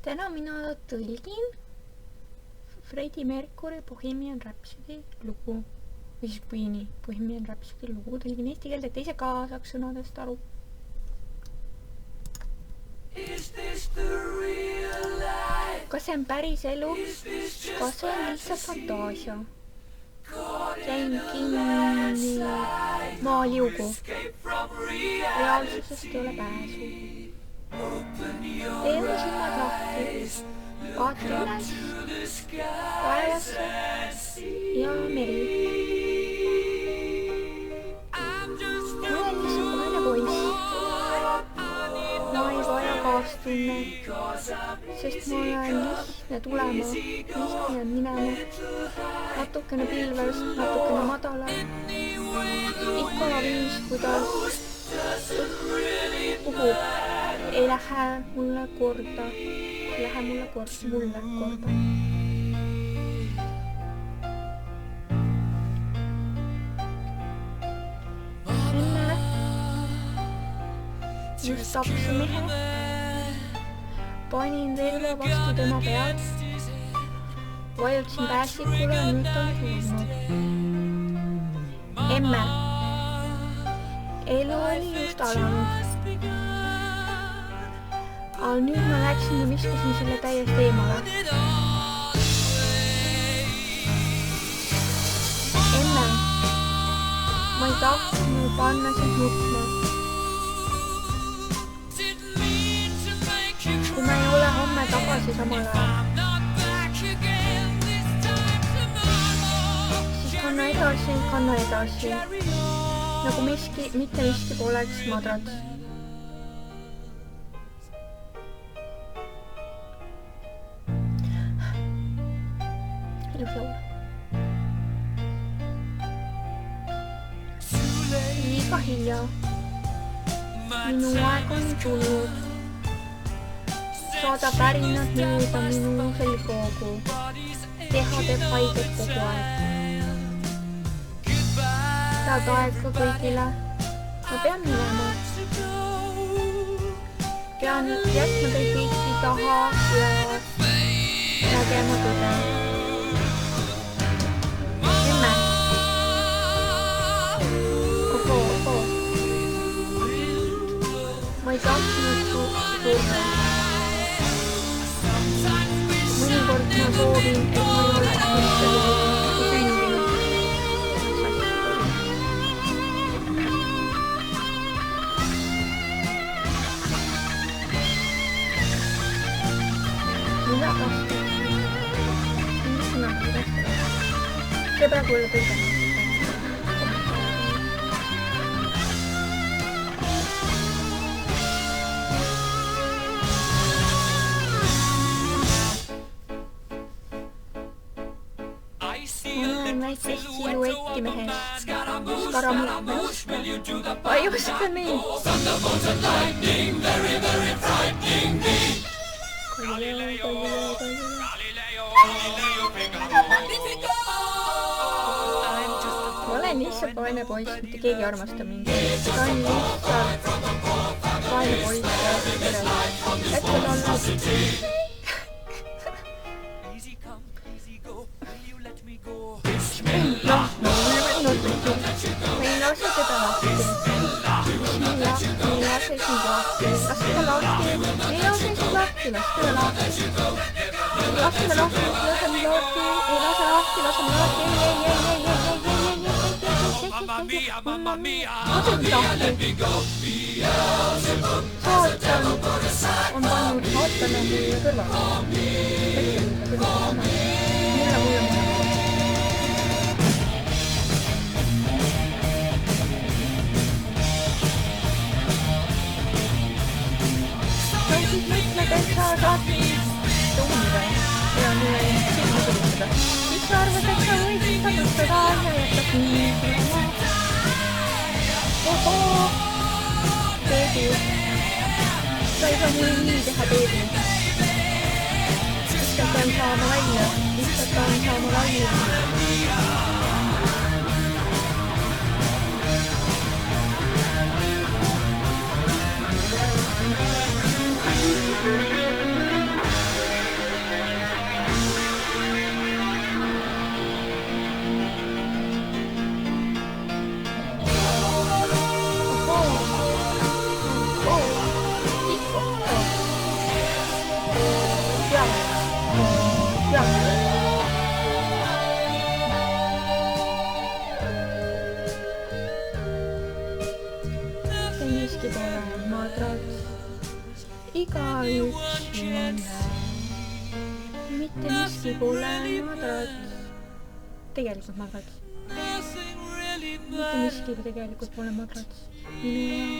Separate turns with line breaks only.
täna mina tõlgin Freddie Mercury Bohemian Rhapsody lugu või siis Queen'i Bohemian Rhapsody lugu tõlgin eesti keelde, et ise ka saaks sõnadest aru. Kas see on päris elu? Kas see on lihtsalt fantaasia? Jäin kinni maaliugu. Reaalsusest ei ole pääsu. Teen silmad lahti, vaata üles, taevasse ja meri. Ma olen lihtsalt vaene poiss. Ma ei vaja kaastunnet, sest ma olen lihtne tulema, lihtne minema, natukene pilves, natukene madalal. Ikka viis, kuidas puhub. Ei lähe mulle korda. Mulle korda. Enne just tapsi mehe. Panin relva vastu tema pead. Vajutasin pääsikule ja nüüd on surnud. Emme. Elu oli just alanud. Aga nüüd ma läksin ja viskasin selle täiesti eemale. Emme, ma ei tahtnud panna sind nutma. Kui ma ei ole homme tagasi samal ajal, siis kanna edasi. Nagu mitte miski poleks madrats. Liiga hilja. Minu aeg on tulnud. Saada pärinad mööda minu selgroogu. Keha teeb haiget kogu aeg. Head aega kõigile. Ma pean minema. Pean jätma teid kõiki taha ja nägema tõde. Ma ei tahtnud surma. Mõnikord ma soovin, et ma ei oleks mitte sündinud. Mida vastu? Mis sõna ma vastu? See praegu ei ole tõde. Väikest siluetti mehest, skaramust, vajusta mind. Ma olen lihtsalt vaene poiss, mitte keegi armastab mind. Ta on lihtsalt vaene poiss ja peres. Äkki on olnud. Ma ei lase teda lahti. Ma ei lase sind lahti. Las teda lahti. Ei lase sind lahti. Las teda lahti. Las teda lahti. Lase mind lahti. Ei lase lahti. Lase mind lahti. Lase mind lahti. Saatan on pannud saatana mulle kõrvale. Mulle. Mõtled, et sa saad tunda ja mulle silma tulistada. Mis sa arvad, et sa võid seda mõtleda ja jätad nii tulema? Beebi. Sa ei saa mulle nii teha, beebi. Lihtsalt on saama välja. pole madrats, igaüks tunneb. Mitte miski pole madrats. Tegelikult madrats. Mitte miski tegelikult pole madrats. Minu